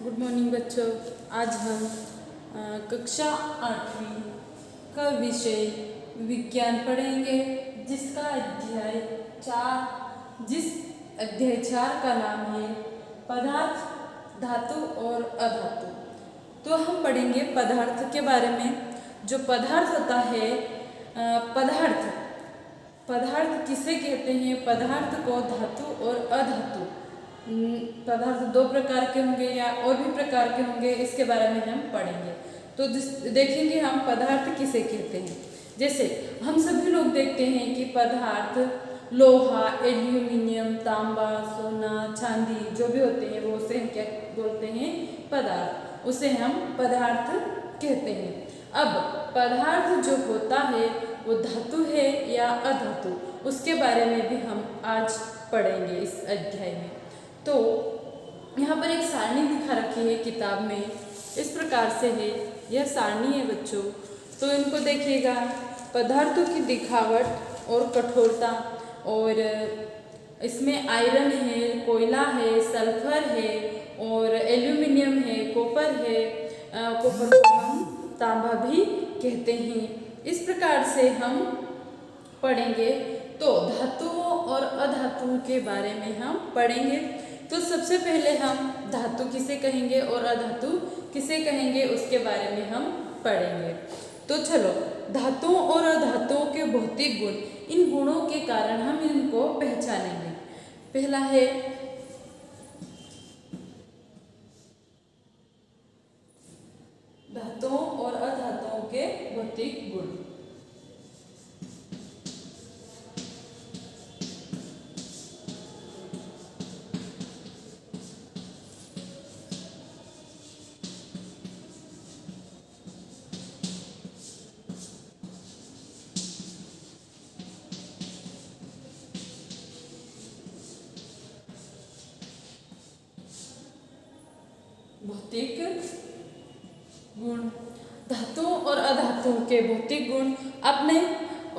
Good morning बच्चों। आज हम कक्षा 8वीं का विषय विज्ञान पढ़ेंगे, जिसका अध्याय 4 जिस अध्याय 4 का नाम है पदार्थ, धातु और अधातु। तो हम पढ़ेंगे पदार्थ के बारे में। जो पदार्थ होता है, पदार्थ किसे कहते हैं? पदार्थ को धातु और अधातु, पदार्थ दो प्रकार के होंगे या और भी प्रकार के होंगे, इसके बारे में हम पढ़ेंगे। तो देखेंगे हम पदार्थ किसे कहते हैं। जैसे हम सभी लोग देखते हैं कि पदार्थ लोहा, एल्यूमिनियम, तांबा, सोना, चांदी जो भी होते हैं वो उसे हम क्या बोलते हैं? पदार्थ। उसे हम पदार्थ कहते हैं। अब पदार्थ जो होता है वो धातु है या अधातु, उसके बारे में भी हम आज पढ़ेंगे इस अध्याय में। तो यहाँ पर एक सारणी दिखा रखी है किताब में, इस प्रकार से है। यह सारणी है बच्चों। तो इनको देखिएगा, पदार्थों की दिखावट और कठोरता, और इसमें आयरन है, कोयला है, सल्फर है और एल्यूमिनियम है, कॉपर है। कॉपर को हम तांबा भी कहते हैं। इस प्रकार से हम पढ़ेंगे। तो धातुओं और अधातुओं के बारे में हम पढ़ेंगे। तो सबसे पहले हम धातु किसे कहेंगे और अधातु किसे कहेंगे, उसके बारे में हम पढ़ेंगे। तो चलो, धातुओं और अधातुओं के भौतिक गुण, इन गुणों के कारण हम इनको पहचानेंगे। पहला है धातुओं और अधातुओं के भौतिक गुण। भौतिक गुण, धातुओं और अधातुओं के भौतिक गुण। अपने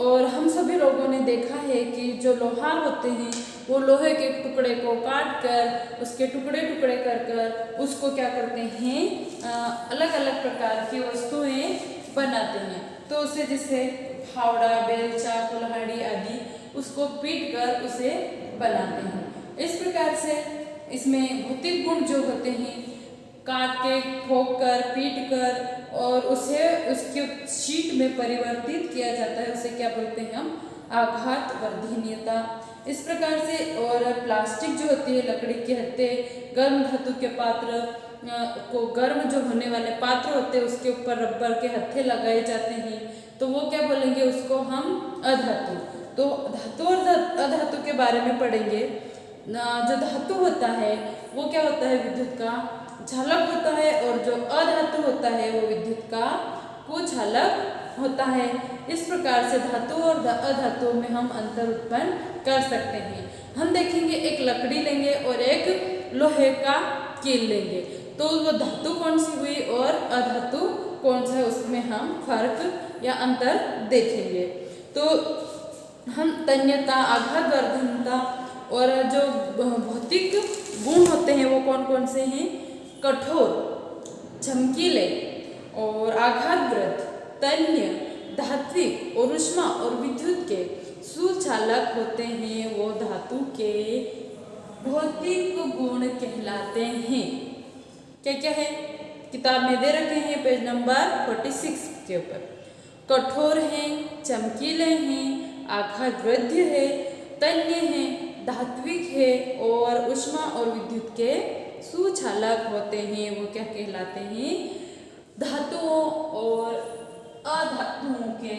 और हम सभी लोगों ने देखा है कि जो लोहार होते हैं वो लोहे के टुकड़े को काट कर, उसके टुकड़े टुकड़े कर कर उसको क्या करते हैं? अलग अलग प्रकार की वस्तुएं बनाते हैं। तो उसे जैसे फावड़ा, बेलचा, कुल्हाड़ी आदि उसको पीट कर उसे बनाते हैं। इस प्रकार से इसमें भौतिक गुण जो होते हैं, काट के, ठोक कर, पीट कर और उसे उसकी शीट में परिवर्तित किया जाता है, उसे क्या बोलते हैं हम? आघात वर्धनीयता। इस प्रकार से। और प्लास्टिक जो होती है, लकड़ी के हत्थे, गर्म धातु के पात्र को, गर्म जो होने वाले पात्र होते हैं उसके ऊपर रबर के हत्थे लगाए जाते हैं, तो वो क्या बोलेंगे? उसको हम अधातु। तो धातु और अधातु के बारे में पढ़ेंगे। जो धातु होता है वो क्या होता है? विद्युत का चालक होता है, और जो अधातु होता है वो विद्युत का कुचालक होता है। इस प्रकार से धातु और अधातु में हम अंतर उत्पन्न कर सकते हैं। हम देखेंगे, एक लकड़ी लेंगे और एक लोहे का कील लेंगे, तो वो धातु कौन सी हुई और अधातु कौन सा है, उसमें हम फर्क या अंतर देखेंगे। तो हम तन्यता, आघातवर्धनता और जो भौतिक गुण होते हैं वो कौन कौन से हैं? कठोर, चमकीले और आघातग्रस्त, तन्य, धात्विक और ऊष्मा और विद्युत के सुचालक होते हैं, वो धातु के भौतिक गुण कहलाते हैं। क्या क्या है? किताब में दे रखे हैं पेज नंबर 46 के ऊपर। कठोर हैं, चमकीले हैं, आघातग्रस्त है, तन्य है, धात्विक है और ऊष्मा और विद्युत के सुचालक होते हैं, वो क्या कहलाते हैं? धातुओं और अधातुओं के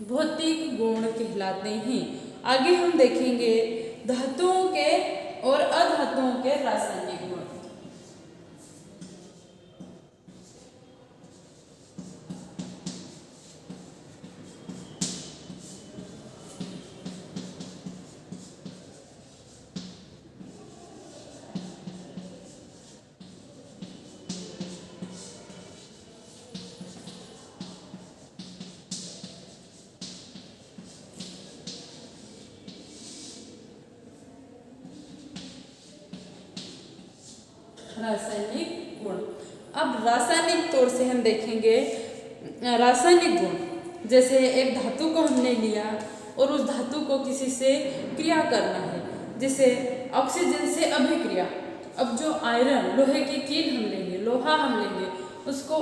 भौतिक गुण कहलाते हैं। आगे हम देखेंगे धातुओं के और अधातुओं के रासायनिक गुण। रासायनिक गुण। अब रासायनिक तौर से हम देखेंगे रासायनिक गुण, जैसे एक धातु को हमने लिया और उस धातु को किसी से क्रिया करना है, जैसे ऑक्सीजन से अभिक्रिया। अब जो आयरन लोहे की कील हम लेंगे, लोहा हम लेंगे, उसको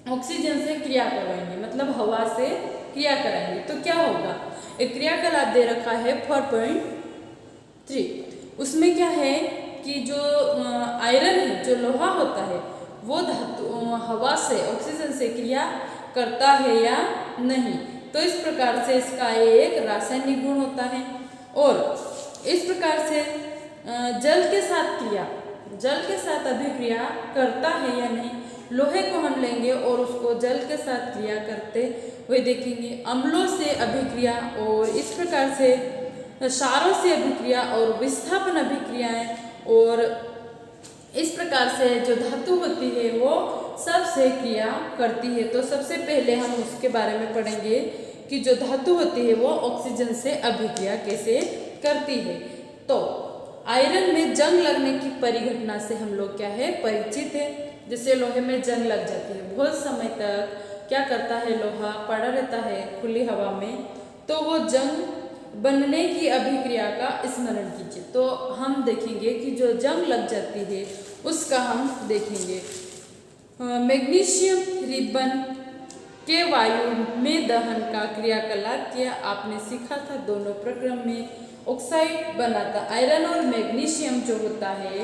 ऑक्सीजन से क्रिया करवाएंगे, मतलब हवा से क्रिया कराएंगे, तो क्या होगा। एक क्रियाकलाप दे रखा है 4.3, उसमें क्या है कि जो आयरन है, जो लोहा होता है, वो धातु हवा से ऑक्सीजन से क्रिया करता है या नहीं। तो इस प्रकार से इसका एक रासायनिक गुण होता है। और इस प्रकार से जल के साथ क्रिया, जल के साथ अभिक्रिया करता है या नहीं। लोहे को हम लेंगे और उसको जल के साथ क्रिया करते हुए देखेंगे, अम्लों से अभिक्रिया, और इस प्रकार से क्षारों से अभिक्रिया और विस्थापन अभिक्रियाएं, और इस प्रकार से जो धातु होती है वो सबसे क्रिया करती है। तो सबसे पहले हम उसके बारे में पढ़ेंगे कि जो धातु होती है वो ऑक्सीजन से अभिक्रिया कैसे करती है। तो आयरन में जंग लगने की परिघटना से हम लोग क्या है, परिचित है। जैसे लोहे में जंग लग जाती है, बहुत समय तक क्या करता है, लोहा पड़ा रहता है खुली हवा में, तो वो जंग बनने की अभिक्रिया का स्मरण कीजिए। तो हम देखेंगे कि जो जंग लग जाती है उसका हम देखेंगे। मैग्नीशियम रिबन के वायु में दहन का क्रियाकलाप किया आपने सीखा था दोनों प्रक्रम में। ऑक्साइड बनाता, आयरन और मैग्नीशियम जो होता है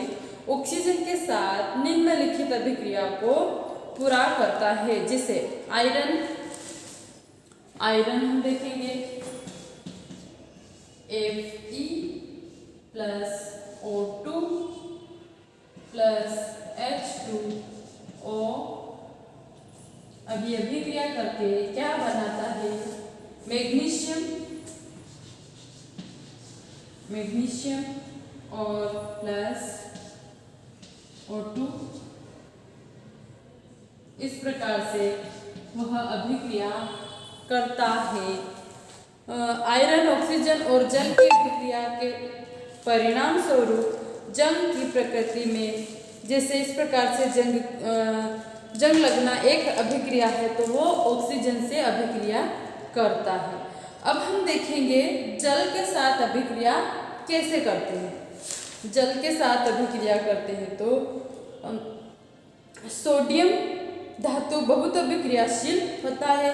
ऑक्सीजन के साथ निम्नलिखित अभिक्रिया को पूरा करता है, जिसे आयरन हम देखेंगे Fe plus O2 plus H2O अभी अभिक्रिया करके क्या बनाता है, मैग्नीशियम और प्लस O2। इस प्रकार से वह अभिक्रिया करता है। आयरन ऑक्सीजन और जल की अभिक्रिया के परिणाम स्वरूप जंग की प्रकृति में, जैसे इस प्रकार से जंग लगना एक अभिक्रिया है, तो वो ऑक्सीजन से अभिक्रिया करता है। अब हम देखेंगे जल के साथ अभिक्रिया कैसे करते हैं। जल के साथ अभिक्रिया करते हैं तो सोडियम धातु बहुत अभिक्रियाशील होता है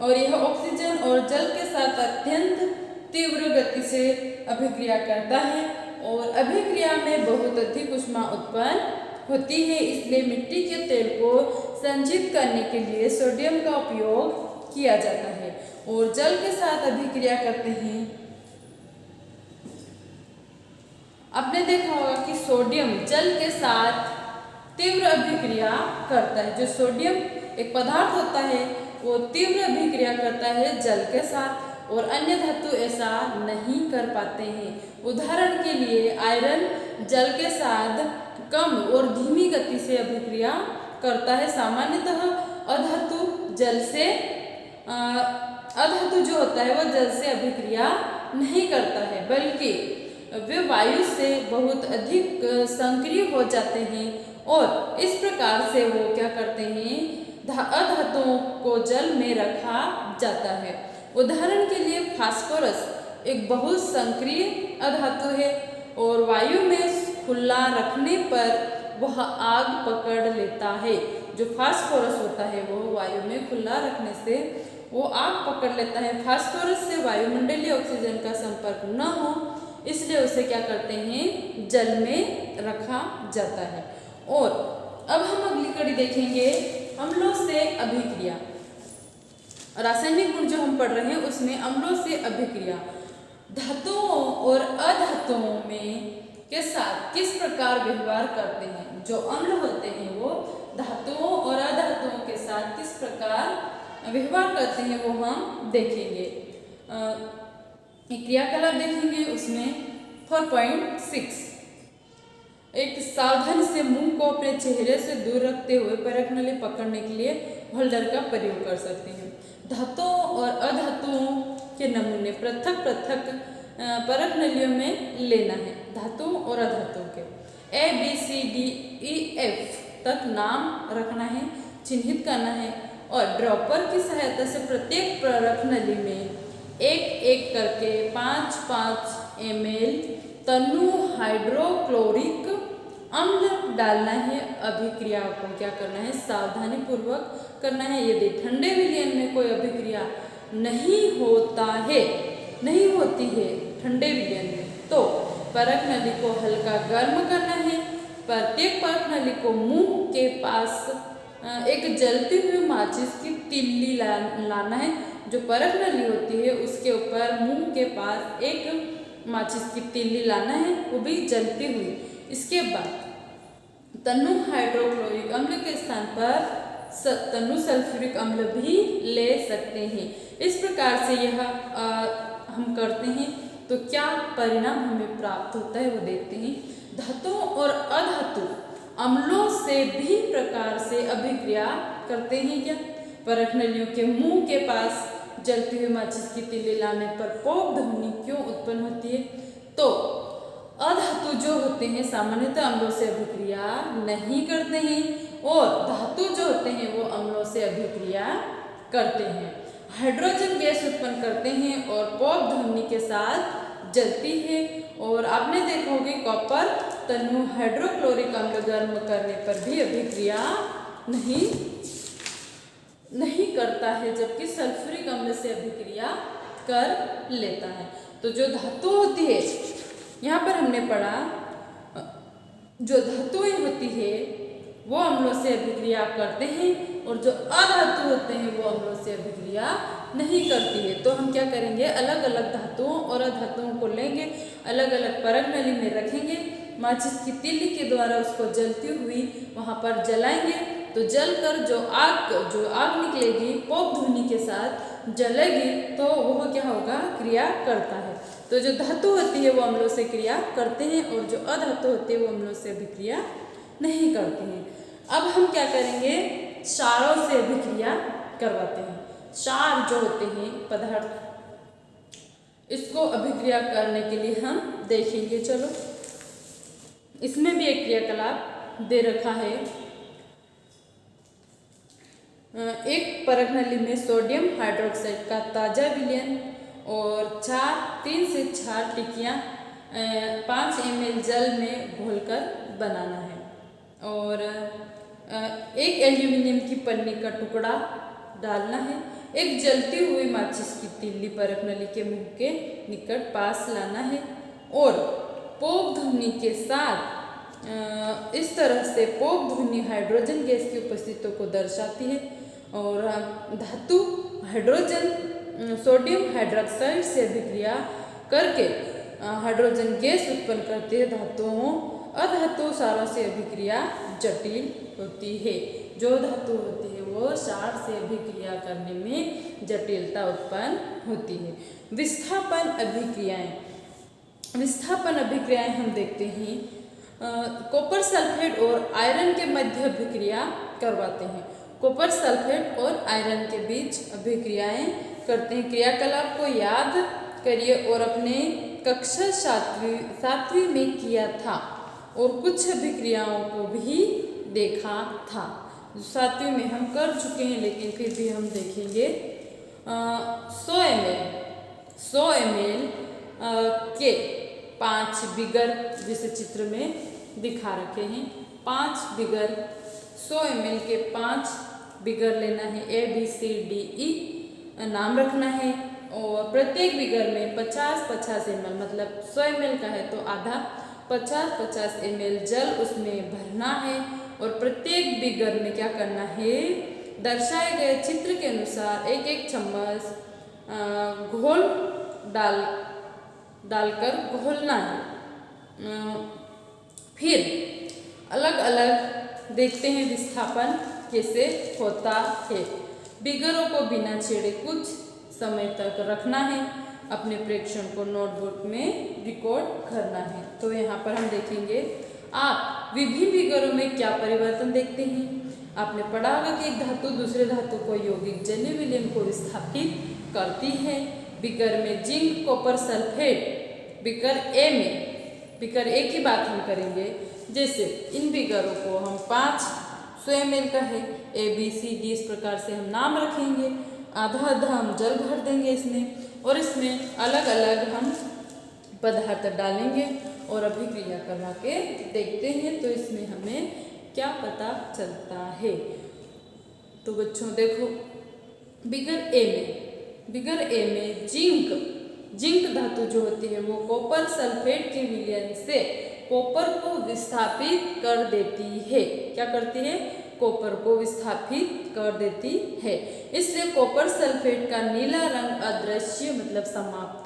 और यह ऑक्सीजन और जल के साथ अत्यंत तीव्र गति से अभिक्रिया करता है और अभिक्रिया में बहुत अधिक ऊष्मा उत्पन्न होती है। इसलिए मिट्टी के तेल को संचित करने के लिए सोडियम का उपयोग किया जाता है और जल के साथ अभिक्रिया करते हैं। आपने देखा होगा कि सोडियम जल के साथ तीव्र अभिक्रिया करता है। जो सोडियम एक पदार्थ होता है वो तीव्र अभिक्रिया करता है जल के साथ और अन्य धातु ऐसा नहीं कर पाते हैं। उदाहरण के लिए आयरन जल के साथ कम और धीमी गति से अभिक्रिया करता है। सामान्यतः अधातु जो होता है वो जल से अभिक्रिया नहीं करता है, बल्कि वे वायु से बहुत अधिक सक्रिय हो जाते हैं और इस प्रकार से वो क्या करते हैं, अधातुओं को जल में रखा जाता है। उदाहरण के लिए फास्फोरस एक बहुत सक्रिय अधातु है और वायु में खुला रखने पर वह आग पकड़ लेता है। जो फास्फोरस होता है वो वायु में खुला रखने से वो आग पकड़ लेता है। फास्फोरस से वायुमंडलीय ऑक्सीजन का संपर्क न हो इसलिए उसे क्या करते हैं, जल में रखा जाता है। और अब हम अगली कड़ी देखेंगे अम्लों से अभिक्रिया। रासायनिक गुण जो हम पढ़ रहे हैं उसमें अम्लों से अभिक्रिया धातुओं और अधातुओं में के साथ किस प्रकार व्यवहार करते हैं। जो अम्ल होते हैं वो धातुओं और अधातुओं के साथ किस प्रकार व्यवहार करते हैं वो हम देखेंगे। क्रियाकलाप देखेंगे उसमें 4.6 एक सावधानी से मुंह को अपने चेहरे से दूर रखते हुए परख नली पकड़ने के लिए होल्डर का प्रयोग कर सकते हैं। धातुओं और अधातुओं के नमूने पृथक पृथक परख नलियों में लेना है, धातुओं और अधातुओं के। ABCDEF तक नाम रखना है, चिन्हित करना है और ड्रॉपर की सहायता से प्रत्येक परख नली में एक एक करके 5-5 ml तनु हाइड्रोक्लोरिक अम्ल डालना है। अभिक्रिया को क्या करना है, सावधानी पूर्वक करना है। यदि ठंडे विलयन में कोई अभिक्रिया नहीं होती है ठंडे विलयन में, तो परख नली को हल्का गर्म करना है। प्रत्येक परख नली को मुंह के पास एक जलती हुई माचिस की तिल्ली लाना है। जो परख नली होती है उसके ऊपर मुंह के पास एक माचिस की तिल्ली लाना है, वो भी जलती हुई। इसके बाद तनु हाइड्रोक्लोरिक अम्ल के स्थान पर तनु सल्फ्यूरिक अम्ल भी ले सकते हैं। इस प्रकार से यह हम करते हैं तो क्या परिणाम हमें प्राप्त होता है वो देखते हैं। धातुओं और अधातु अम्लों से भी प्रकार से अभिक्रिया करते हैं। क्या परख नलियों के मुंह के पास जलती हुई माचिस की तिल्ली लाने पर पोप ध्वनि क्यों उत्पन्न होती है? तो अधातु जो होते हैं सामान्यतः अम्लों से अभिक्रिया नहीं करते हैं और धातु जो होते हैं वो अम्लों से अभिक्रिया करते हैं। हाइड्रोजन गैस उत्पन्न करते हैं और पोप ध्वनि के साथ जलती है। और आपने देखा होगा कॉपर तनु हाइड्रोक्लोरिक अम्ल गर्म करने पर भी अभिक्रिया नहीं करता है, जबकि सल्फ्यूरिक अम्ल से अभिक्रिया कर लेता है। तो जो धातु होती है, यहाँ पर हमने पढ़ा जो धातुएं होती है वो अम्लों से अभिक्रिया करते हैं और जो अधातु होते हैं वो अम्लों से अभिक्रिया नहीं करती है। तो हम क्या करेंगे, अलग अलग धातुओं और अधातुओं को लेंगे, अलग अलग परख नली में रखेंगे, माचिस की तिल्ली के द्वारा उसको जलती हुई वहाँ पर जलाएंगे। तो जलकर जो आग निकलेगी पोप ध्वनि के साथ जलेगी, तो वह क्या होगा, क्रिया करता है। तो जो धातु होती है वो अम्लों से क्रिया करते हैं और जो अधातु होती है वो अम्लों से अभिक्रिया नहीं करते हैं। अब हम क्या करेंगे, क्षारों से अभिक्रिया करवाते हैं। क्षार जो होते हैं पदार्थ, इसको अभिक्रिया करने के लिए हम देखेंगे। चलो, इसमें भी एक क्रियाकलाप दे रखा है। एक परख नली में सोडियम हाइड्रोक्साइड का ताज़ा विलयन और 3 से 4 टिक्कियाँ 5 ml जल में घोलकर बनाना है और एक एल्यूमिनियम की पन्नी का टुकड़ा डालना है। एक जलती हुई माचिस की तिल्ली परख नली के मुंह के निकट पास लाना है और पोप ध्वनि के साथ इस तरह से पोप ध्वनि हाइड्रोजन गैस की उपस्थिति को दर्शाती है और धातु हाइड्रोजन सोडियम हाइड्रोक्साइड से अभिक्रिया करके हाइड्रोजन गैस उत्पन्न करती है। धातुओं अधातु क्षारों से अभिक्रिया जटिल होती है। जो धातु होती है वो क्षार से अभिक्रिया करने में जटिलता उत्पन्न होती है। विस्थापन अभिक्रियाएं हम देखते हैं। कॉपर सल्फेट और आयरन के मध्य अभिक्रिया करवाते हैं। कॉपर सल्फेट और आयरन के बीच अभिक्रियाएं करते हैं। क्रियाकलाप को याद करिए और अपने कक्षा सातवीं में किया था और कुछ अभिक्रियाओं को भी देखा था। 7वीं में हम कर चुके हैं लेकिन फिर भी हम देखेंगे। 100 ml के 5 बिगर, जिसे चित्र में दिखा रखे हैं, 5 बिगर 100 ml के 5 बिगर लेना है। ABCDE नाम रखना है और प्रत्येक बिगर में 50-50 ml, मतलब 100 ml का है तो आधा 50-50 ml जल उसमें भरना है और प्रत्येक बिगर में क्या करना है, दर्शाए गए चित्र के अनुसार एक एक चम्मच घोल डालकर घोलना है। फिर अलग अलग देखते हैं विस्थापन कैसे होता है। बिगरों को बिना छेड़े कुछ समय तक रखना है। अपने प्रेक्षण को नोटबुक में रिकॉर्ड करना है। तो यहाँ पर हम देखेंगे, आप विभिन्न बिगरों में क्या परिवर्तन देखते हैं। आपने पढ़ा होगा कि एक धातु दूसरे धातु को यौगिक जन्य विलयन को विस्थापित करती है। बिगर में जिंक कॉपर सल्फेट, बिगर ए में बीकर ए की बात हम करेंगे, जैसे इन बीकरों को हम 500 ml का है, ABCD इस प्रकार से हम नाम रखेंगे। आधा आधा हम जल भर देंगे इसमें और इसमें अलग अलग हम पदार्थ डालेंगे और अभिक्रिया करवा के देखते हैं तो इसमें हमें क्या पता चलता है। तो बच्चों देखो, बीकर ए में जिंक धातु जो होती है वो कॉपर सल्फेट के विलयन से कॉपर को विस्थापित कर देती है। क्या करती है? कॉपर को विस्थापित कर देती है। इसलिए कॉपर सल्फेट का नीला रंग अदृश्य मतलब समाप्त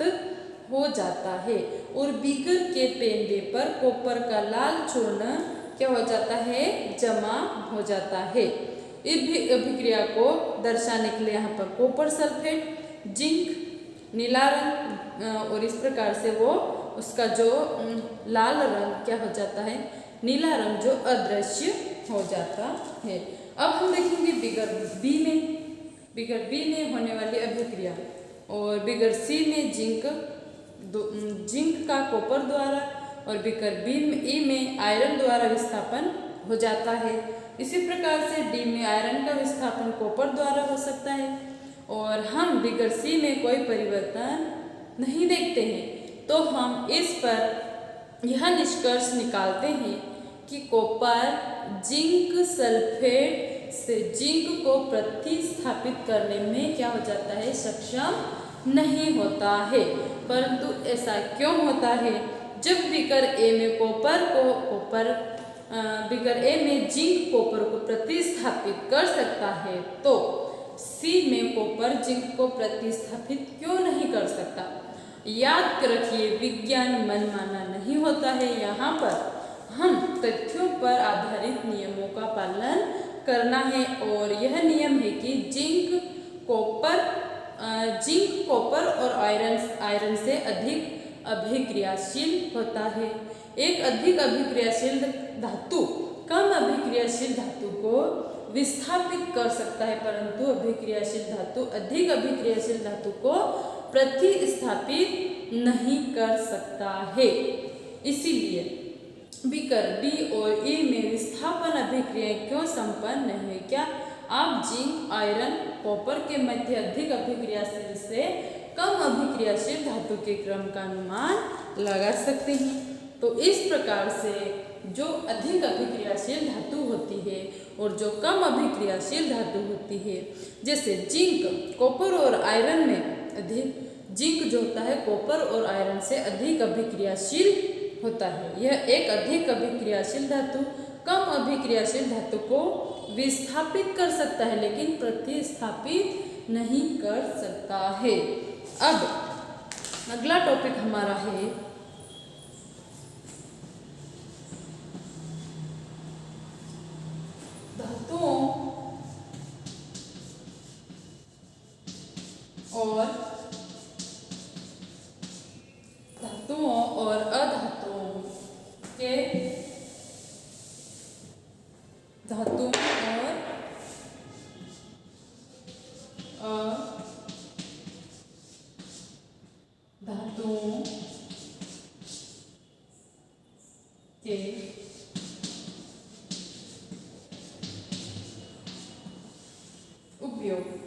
हो जाता है और बीकर के पेंदे पर कॉपर का लाल चूर्ण क्या हो जाता है? जमा हो जाता है। इस अभिक्रिया को दर्शाने के लिए यहाँ पर कॉपर सल्फेट, जिंक, नीला रंग और इस प्रकार से वो उसका जो लाल रंग क्या हो जाता है? नीला रंग जो अदृश्य हो जाता है। अब हम देखेंगे बिगर बी में होने वाली अभिक्रिया और बिगर सी में जिंक का कॉपर द्वारा और बिगर ई में आयरन द्वारा विस्थापन हो जाता है। इसी प्रकार से डी में आयरन का विस्थापन कॉपर द्वारा हो सकता है और हम बिगर सी में कोई परिवर्तन नहीं देखते हैं तो हम इस पर यह निष्कर्ष निकालते हैं कि कॉपर जिंक सल्फेट से जिंक को प्रतिस्थापित करने में क्या हो जाता है? सक्षम नहीं होता है। परंतु ऐसा क्यों होता है? जब बीकर ए में बीकर ए में जिंक कॉपर को प्रतिस्थापित कर सकता है तो सी में कॉपर जिंक को प्रतिस्थापित क्यों नहीं कर सकता? याद रखिए, विज्ञान मनमाना नहीं होता है। यहाँ पर हम तथ्यों पर आधारित नियमों का पालन करना है और यह नियम है कि जिंक कॉपर और आयरन से अधिक अभिक्रियाशील होता है। एक अधिक अभिक्रियाशील धातु कम अभिक्रियाशील धातु को विस्थापित कर सकता है परंतु अभिक्रियाशील धातु अधिक अभिक्रियाशील धातु को प्रतिस्थापित नहीं कर सकता है। इसीलिए बीकर बी और ए में विस्थापन अभिक्रियाएं क्यों संपन्न नहीं हुई? क्या आप जिंक, आयरन, कॉपर के मध्य अधिक अभिक्रियाशील से कम अभिक्रियाशील धातु के क्रम का अनुमान लगा सकते हैं। तो इस प्रकार से जो अधिक अभिक्रियाशील धातु होती है और जो कम अभिक्रियाशील धातु होती है, जैसे जिंक कॉपर और आयरन में जिंक जो होता है कॉपर और आयरन से अधिक अभिक्रियाशील होता है। यह एक अधिक अभिक्रियाशील धातु कम अभिक्रियाशील धातु को विस्थापित कर सकता है लेकिन प्रतिस्थापित नहीं कर सकता है। अब अगला टॉपिक हमारा है धातुओं और अधातुओं के उपयोग।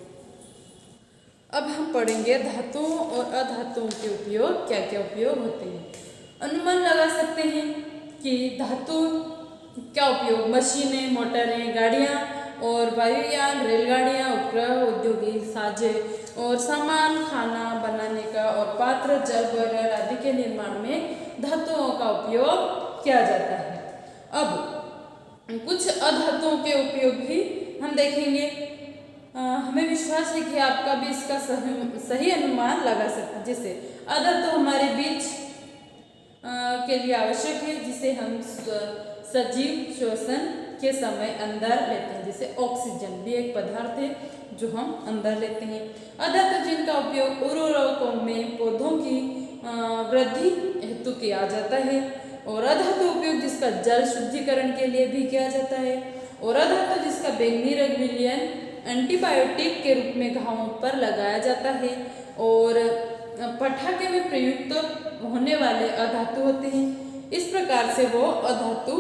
अब हम पढ़ेंगे धातुओं और अधातुओं के उपयोग, क्या क्या उपयोग होते हैं। अनुमान लगा सकते हैं कि धातु क्या उपयोग, मशीनें, मोटरें, गाड़ियाँ और वायुयान, रेलगाड़ियाँ, उपग्रह, औद्योगिक साजें और सामान, खाना बनाने का और पात्र, जल बोइलर आदि के निर्माण में धातुओं का उपयोग किया जाता है। अब कुछ अधातुओं के उपयोग भी हम देखेंगे। हमें विश्वास है कि आपका भी इसका सही अनुमान लगा सकते हैं। जैसे अधातु हमारे बीच के लिए आवश्यक है जिसे हम सजीव श्वसन के समय अंदर लेते हैं। जैसे ऑक्सीजन भी एक पदार्थ है जो हम अंदर लेते हैं। अधातु जिनका उपयोग उर्वरकों में पौधों की वृद्धि हेतु किया जाता है और अधातु उपयोग जिसका जल शुद्धिकरण के लिए भी किया जाता है और अधातु जिसका बैंगनी रंग विलयन एंटीबायोटिक के रूप में घावों पर लगाया जाता है और पटाखे में प्रयुक्त होने वाले अधातु होते हैं। इस प्रकार से वो अधातु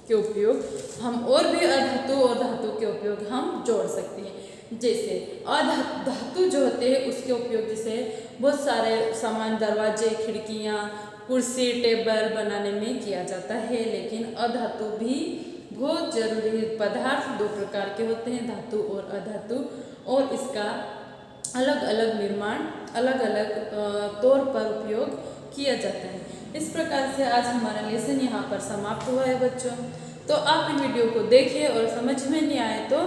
के उपयोग हम और भी अधातु और धातु के उपयोग हम जोड़ सकते हैं। जैसे धातु जो होते हैं उसके उपयोग जैसे बहुत सारे सामान दरवाजे, खिड़कियाँ, कुर्सी, टेबल बनाने में किया जाता है। लेकिन अधातु भी बहुत जरूरी पदार्थ दो प्रकार के होते हैं, धातु और अधातु, और इसका अलग अलग निर्माण अलग अलग तौर पर उपयोग किया जाता है। इस प्रकार से आज हमारा लेसन यहाँ पर समाप्त हुआ है बच्चों। तो आप इन वीडियो को देखिए और समझ में नहीं आए तो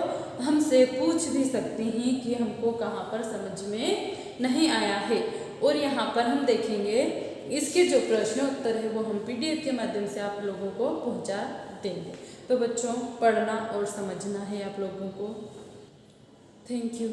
हमसे पूछ भी सकते हैं कि हमको कहाँ पर समझ में नहीं आया है। और यहाँ पर हम देखेंगे इसके जो प्रश्न उत्तर है वो हम PDF के माध्यम से आप लोगों को पहुँचा देंगे। तो बच्चों पढ़ना और समझना है आप लोगों को। Thank you.